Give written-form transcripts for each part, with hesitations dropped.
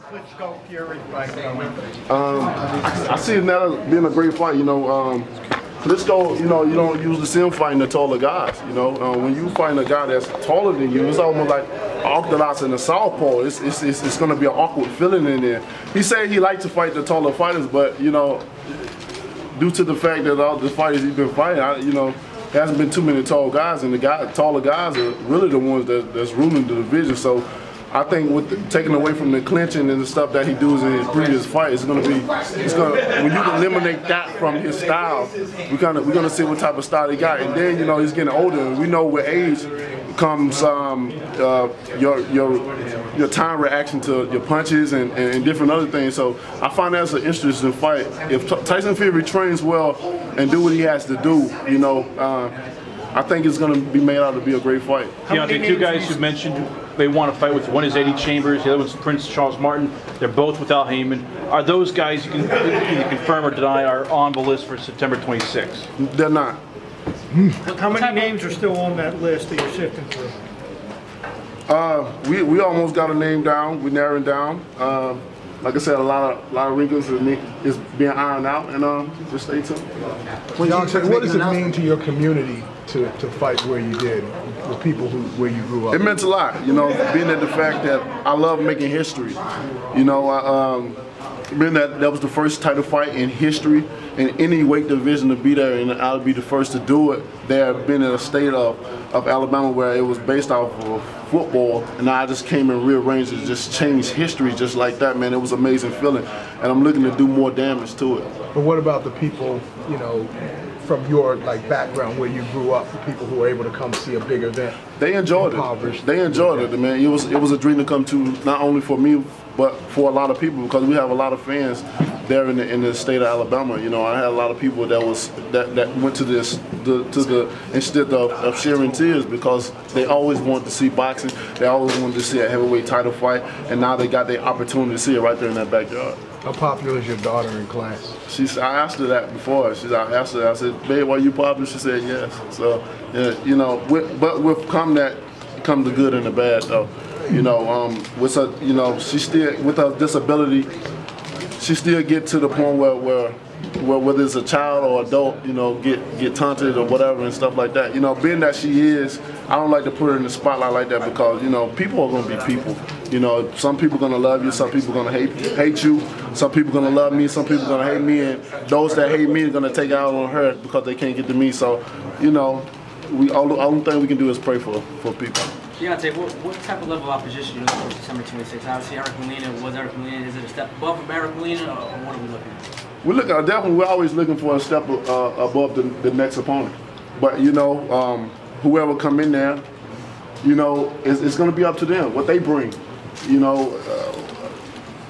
Klitschko-Fury fight going? I see it now being a great fight. Klitschko, you don't usually see him fighting the taller guys. When you fight a guy that's taller than you, it's almost like orthodox in the southpaw. It's going to be an awkward feeling in there. He said he likes to fight the taller fighters, but due to the fact that all the fighters he's been fighting, there hasn't been too many tall guys, and the taller guys are really the ones that's ruling the division. So I think with taking away from the clinching and the stuff that he does in his previous fight, when you eliminate that from his style, we're gonna see what type of style he got. And then he's getting older, and we know with age comes your time reaction to your punches and different other things. So I find that's an interesting fight. If Tyson Fury trains well and do what he has to do, I think it's going to be made out to be a great fight. Deontay, two guys you mentioned they want to fight with. One is Eddie Chambers, the other one's Prince Charles Martin. They're both with Al Heyman. Are those guys you can either confirm or deny are on the list for September 26th? They're not. How many names are still on that list that you're sifting through? We almost got a name down. We're narrowing down. Like I said, a lot of wrinkles is being ironed out, and just stay tuned. What does it mean to your community to fight where you did, with people where you grew up? It meant a lot, being at the fact that I love making history. Being that was the first title fight in history in any weight division to be there, and I'll be the first to do it. There have been in a state of Alabama where it was based off of football, and I just came and rearranged it, just changed history just like that, man. It was an amazing feeling, and I'm looking to do more damage to it. But what about the people, from your background where you grew up, the people who were able to come see a big event? They enjoyed it. They enjoyed it, man. It was a dream to come to, not only for me, but for a lot of people, because we have a lot of fans there in the state of Alabama. I had a lot of people that went to this instead of sharing tears, because they always wanted to see boxing. They always wanted to see a heavyweight title fight, and now they got the opportunity to see it right there in their backyard. How popular is your daughter in class? I asked her that before. I asked her, I said, "Babe, are you popular?" She said, "Yes." So, but with the good and the bad, though. With her, she still, with her disability, she still get to the point where whether it's a child or adult, get taunted or whatever and stuff like that. Being that she is, I don't like to put her in the spotlight like that, because people are gonna be people. Some people are gonna love you, some people are gonna hate you, some people are gonna love me, some people are gonna hate me, and those that hate me are gonna take it out on her because they can't get to me. So, only thing we can do is pray for people. Deontay, what type of level of opposition are you looking for December 26th? Obviously, Eric Molina was Eric Molina. Is it a step above from Eric Molina, or what are we looking at? We're always looking for a step above the next opponent. But whoever come in there, it's going to be up to them what they bring.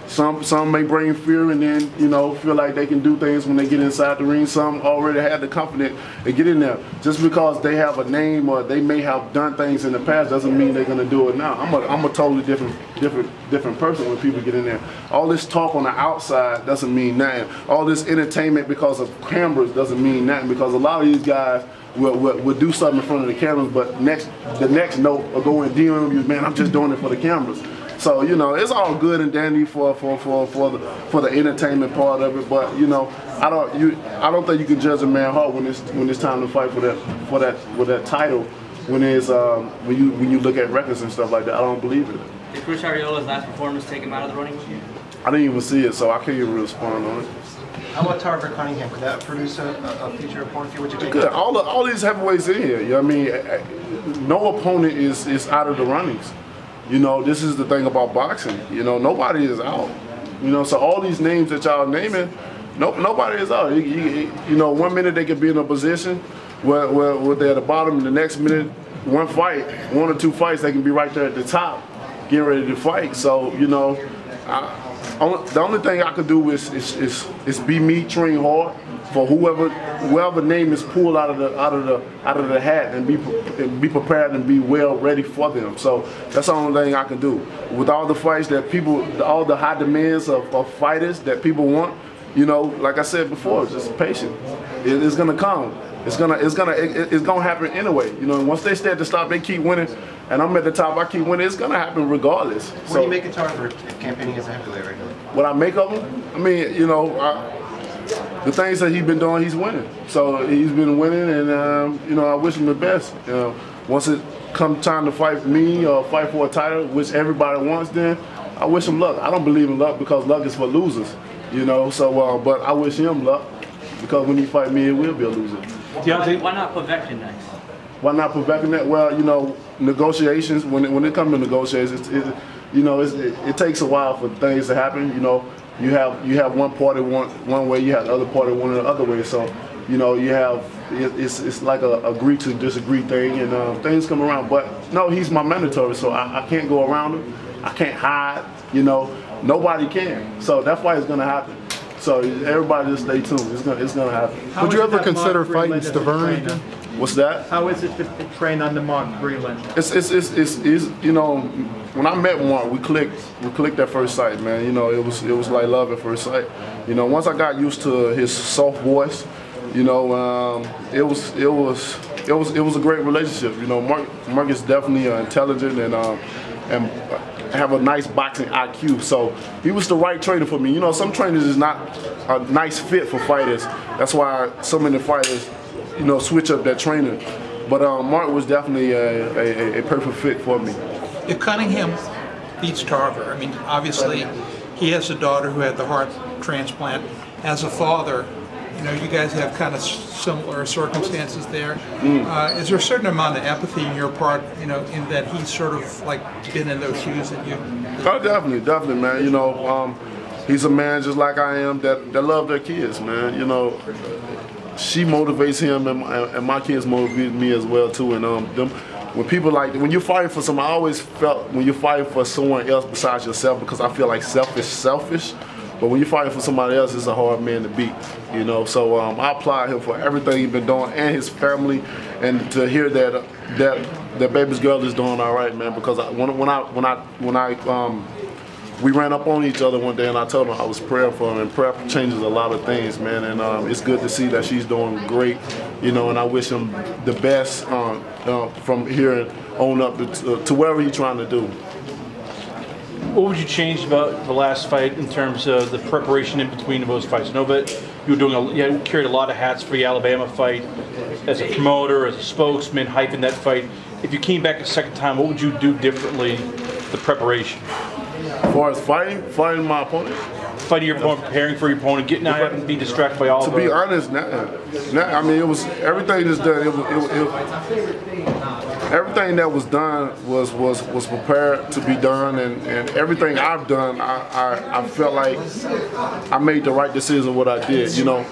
Some may bring fear and then feel like they can do things when they get inside the ring. Some already have the confidence to get in there. Just because they have a name or they may have done things in the past doesn't mean they're going to do it now. I'm a totally different person when people get in there. All this talk on the outside doesn't mean nothing. All this entertainment because of cameras doesn't mean nothing, because a lot of these guys will do something in front of the cameras, but the next note will go and DM you, man, I'm just doing it for the cameras. So it's all good and dandy for the entertainment part of it, but I don't think you can judge a man hard when it's time to fight for that title. When you look at records and stuff like that, I don't believe it. Did Chris Ariola's last performance take him out of the running? I didn't even see it, so I can't even respond on it. How about Tarver Cunningham? Could that produce a future opponent for you? What you think? Good. All these heavyweights in here. No opponent is out of the runnings. This is the thing about boxing. Nobody is out. So all these names that y'all naming, nobody is out. 1 minute they could be in a position where they're at the bottom, and the next minute, one or two fights, they can be right there at the top, getting ready to fight. So the only thing I could do is be me, train hard for whoever name is pulled out of the hat, and be prepared and be well ready for them. So that's the only thing I can do. With all the fights that all the high demands of fighters that people want, like I said before, just patient. It's gonna come. It's gonna happen anyway. Once they start to stop, they keep winning. and I'm at the top, I keep winning, it's gonna happen regardless. What do you make a Tarver campaigning as a heavyweight right now? What I make of him? I mean, you know, the things that he's been doing, he's winning. So he's been winning, and you know, I wish him the best. You know, once it comes time to fight me or fight for a title, which everybody wants, then I wish him luck. I don't believe in luck because luck is for losers. You know, so but I wish him luck because when he fight me, it will be a loser. Why not Povetkin next? Why not Povetkin next? Well, you know, negotiations. When it comes to negotiations, you know, it takes a while for things to happen. You know, you have one party one way, you have the other party one the other way. So, you know, you have it's like a agree to disagree thing, and things come around. But no, he's my mandatory, so I can't go around him. I can't hide. You know, nobody can. So that's why it's gonna happen. So everybody just stay tuned. It's gonna happen. Would you ever consider fighting Stavern? What's that? How is it to train under Mark Breland? It's you know, when I met Mark, we clicked at first sight, man. You know, it was like love at first sight. You know, once I got used to his soft voice, you know, it was a great relationship. You know, Mark is definitely intelligent and have a nice boxing IQ. So he was the right trainer for me. You know, some trainers is not a nice fit for fighters. That's why so many fighters, you know, switch up that trainer. But Mark was definitely a perfect fit for me. If Cunningham beats Tarver, I mean, obviously he has a daughter who had the heart transplant. As a father, you know, you guys have kind of similar circumstances there. Is there a certain amount of empathy in your part, you know, in that he's sort of like been in those shoes that you? Oh, definitely, man. You know, he's a man just like I am that love their kids, man. You know, she motivates him, and my kids motivate me as well too. And when you're fighting for someone, I always felt when you're fighting for someone else besides yourself, because I feel like selfish. But when you're fighting for somebody else, it's a hard man to beat, you know. So I applaud him for everything he's been doing, and his family, and to hear that baby's girl is doing all right, man. Because we ran up on each other one day, and I told him I was praying for him, and prayer changes a lot of things, man. And it's good to see that she's doing great, you know. And I wish him the best from here on up to wherever he's trying to do. What would you change about the last fight in terms of the preparation in between those fights? I know that you carried a lot of hats for the Alabama fight as a promoter, as a spokesman, hyping that fight. If you came back a second time, what would you do differently, the preparation? As far as fighting my opponent? Fighting your opponent, preparing for your opponent, getting out and be distracted by all to the... be honest, I mean, it was everything that's done. Everything that was done was prepared to be done, and everything I've done, I felt like I made the right decision what I did. You know,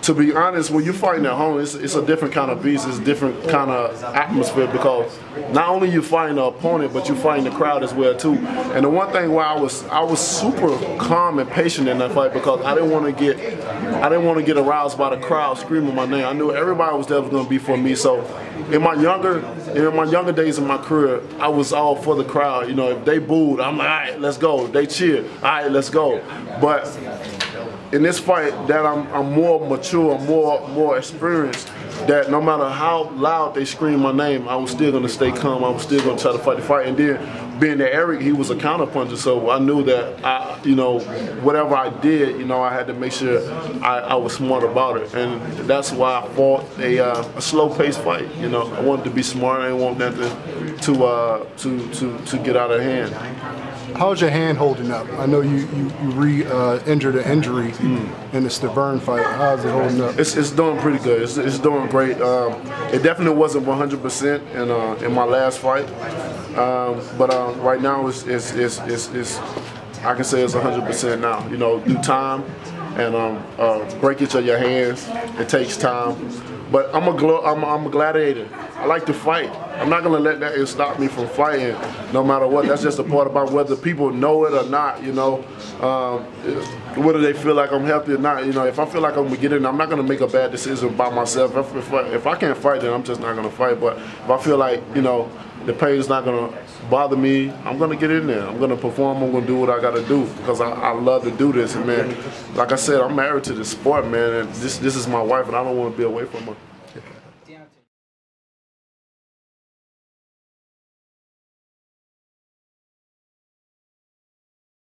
to be honest, when you're fighting at home, it's a different kind of beast. It's a different kind of atmosphere, because not only you fighting the opponent, but you fighting the crowd as well too. And the one thing where I was super calm and patient in that fight, because I didn't want to get aroused by the crowd screaming my name. I knew everybody was there was going to be for me. So in my younger days of my career, I was all for the crowd. You know, if they booed, I'm like, all right, let's go. They cheered, all right, let's go. But in this fight, that I'm more mature, more experienced, that no matter how loud they scream my name, I was still going to stay calm. I was still going to try to fight the fight. And then, being that Eric, he was a counterpuncher, so I knew that you know, whatever I did, you know, I had to make sure I was smart about it, and that's why I fought a slow-paced fight. You know, I wanted to be smart. I didn't want nothing to get out of hand. How's your hand holding up? I know you injured an injury in the Stavern fight. How's it holding up? It's doing pretty good. It's doing great. It definitely wasn't 100% in my last fight, but right now it's I can say it's 100% now. You know, due time and breakage of your hands, it takes time. But I'm a gladiator. I like to fight. I'm not gonna let that stop me from fighting, no matter what. That's just a part about whether people know it or not. You know, whether they feel like I'm healthy or not. You know, if I feel like I'm gonna get in, I'm not gonna make a bad decision by myself. If I can't fight, then I'm just not gonna fight. But if I feel like, you know, the pain is not gonna bother me, I'm gonna get in there. I'm gonna perform. I'm gonna do what I gotta do, because I love to do this. And man, like I said, I'm married to the sport, man, and this is my wife, and I don't want to be away from her.